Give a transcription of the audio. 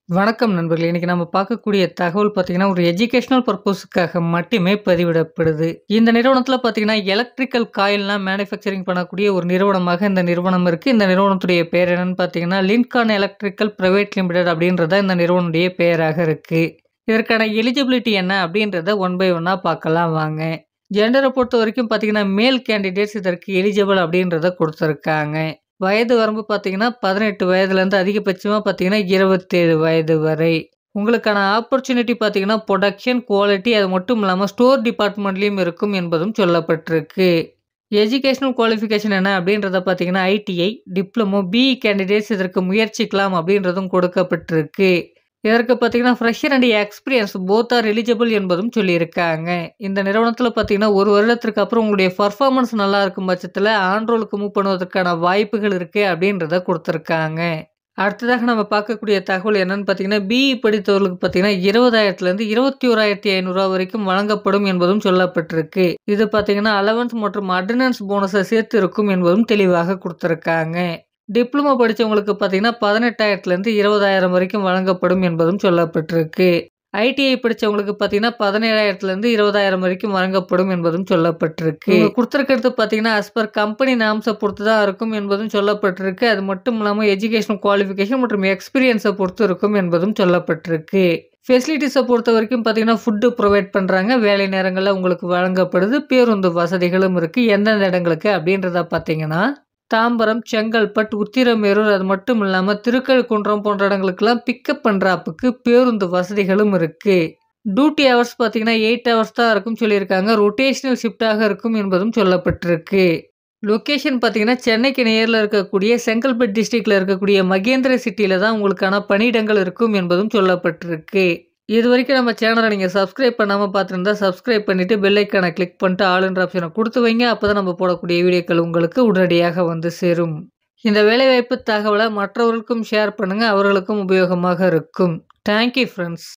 வணக்கம் நண்பர்களே! இன்னைக்கு நம்ம பார்க்கக்கூடிய தகவல் பார்த்தீங்கன்னா, ஒரு எஜுகேஷனல் பர்ப்போஸ்க்காக மட்டுமே பதிவிடப்படுது. இந்த நிறுவனத்தில பார்த்தீங்கன்னா, எலக்ட்ரிக்கல் காயில்லாம் மேனுஃபேக்சரிங் பண்ணக்கூடிய ஒரு நிறுவனமாக இந்த நிறுவனம் இருக்கு. இந்த நிறுவனத்துடைய பேர் என்னன்னு பார்த்தீங்கன்னா, லின்கான் எலக்ட்ரிக்கல் பிரைவேட் லிமிடெட் அப்படின்றது தான் இந்த நிறுவனனுடைய பெயராக இருக்கு. இதற்கான எலிஜிபிலிட்டி என்ன அப்படின்றத ஒன் பை ஒன்னா பார்க்கலாம் வாங்க. ஜெண்டர பொறுத்தவரைக்கும் பார்த்தீங்கன்னா, மேல் கேண்டிடேட்ஸ் இதற்கு எலிஜிபிள் அப்படின்றத குடுத்துருக்காங்க. வயது வரம்பு பார்த்தீங்கன்னா, 18 வயதுலேருந்து அதிகபட்சமா பார்த்தீங்கன்னா, 27 வயது வரை. உங்களுக்கான ஆப்பர்ச்சுனிட்டி பார்த்தீங்கன்னா, புரொடக்ஷன், குவாலிட்டி அது மட்டும் இல்லாம ஸ்டோர் டிபார்ட்மெண்ட்லயும் இருக்கும் என்பதும் சொல்லப்பட்டிருக்கு. எஜுகேஷனல் குவாலிஃபிகேஷன் என்ன அப்படின்றத பார்த்தீங்கன்னா, ஐடிஐ, டிப்ளமோ, பிஇ கேண்டிடேட்ஸ் இதற்கு முயற்சிக்கலாம் அப்படின்றதும் கொடுக்கப்பட்டிருக்கு. இதற்கு பார்த்தீங்கன்னா, fresher and experience both are eligible என்பதும் சொல்லியிருக்காங்க. இந்த நிறுவனத்தில பார்த்தீங்கன்னா, 1 வருடத்திற்கு அப்புறம் உங்களுடைய பெர்ஃபார்மன்ஸ் நல்லா இருக்கும் பட்சத்தில ஆன் ரோலுக்கு மூவ் பண்ணுவதற்கான வாய்ப்புகள் இருக்கு அப்படின்றத குடுத்துருக்காங்க. அடுத்ததாக நம்ம பார்க்கக்கூடிய தகவல் என்னன்னு பார்த்தீங்கன்னா, பிஇ படித்தவர்களுக்கு பார்த்தீங்கன்னா, 20,000லேருந்து 21,500 வரைக்கும் வழங்கப்படும் என்பதும் சொல்லப்பட்டிருக்கு. இது பார்த்தீங்கன்னா, அலவன்ஸ் மற்றும் அட்டெண்டன்ஸ் போனஸ சேர்த்து இருக்கும் என்பதும் தெளிவாக குடுத்துருக்காங்க. டிப்ளமோ படிச்சவங்களுக்கு பார்த்தீங்கன்னா, 18,000லேருந்து 20,000 வரைக்கும் வழங்கப்படும் என்பதும் சொல்லப்பட்டிருக்கு. ஐடிஐ படிச்சவங்களுக்கு பார்த்தீங்கன்னா, 17,000லேருந்து 20,000 வரைக்கும் வழங்கப்படும் என்பதும் சொல்லப்பட்டிருக்கு. இவங்க குடுத்திருக்கிறது பார்த்தீங்கன்னா, அஸ் பர் கம்பெனி நார்ம்ஸ பொறுத்து தான் இருக்கும் என்பதும் சொல்லப்பட்டிருக்கு. அது மட்டும் இல்லாம எஜுகேஷனல் குவாலிஃபிகேஷன் மற்றும் எக்ஸ்பீரியன்ஸ பொறுத்து இருக்கும் என்பதும் சொல்லப்பட்டிருக்கு. ஃபெசிலிட்டீஸ பொறுத்தவரைக்கும் பார்த்தீங்கன்னா, ஃபுட் புரொவைட் பண்றாங்க. வேலை நேரங்கள்ல உங்களுக்கு வழங்கப்படுது. பேருந்து வசதிகளும் இருக்கு. எந்தெந்த இடங்களுக்கு அப்படின்றத பார்த்தீங்கன்னா, தாம்பரம், செங்கல்பட், உத்திரமேரூர் அது மட்டும் இல்லாம திருக்கழுக்குன்றம் போன்ற இடங்களுக்கெல்லாம் பிக்கப் அண்ட் டிராப்புக்கு பேருந்து வசதிகளும் இருக்கு. டியூட்டி ஹவர்ஸ் பார்த்தீங்கன்னா 8 ஹவர்ஸ் தான் இருக்கும்னு சொல்லியிருக்காங்க. ரொட்டேஷனல் ஷிஃப்ட்டாக இருக்கும் என்பதும் சொல்லப்பட்டிருக்கு. லொகேஷன் பார்த்தீங்கன்னா, சென்னைக்கு நியர்ல இருக்கக்கூடிய செங்கல்பட் டிஸ்ட்ரிக்ட்ல இருக்கக்கூடிய மகேந்திர சிட்டில தான் உங்களுக்கான பணியிடங்கள் இருக்கும் என்பதும் சொல்லப்பட்டிருக்கு. இதுவரைக்கும் நம்ம சேனலை நீங்க சப்ஸ்கிரைப் பண்ணாம பார்த்துருந்தா, சப்ஸ்கிரைப் பண்ணிட்டு பெல் ஐக்கான கிளிக் பண்ணிட்டு ஆல்ன்ற ஆப்ஷனை குடுத்து வைங்க. அப்பதான் நம்ம போடக்கூடிய வீடியோக்கள் உங்களுக்கு உடனடியாக வந்து சேரும். இந்த வேலைவாய்ப்பு தகவலை மற்றவர்களுக்கும் ஷேர் பண்ணுங்க. அவர்களுக்கும் உபயோகமாக இருக்கும். Thank you friends.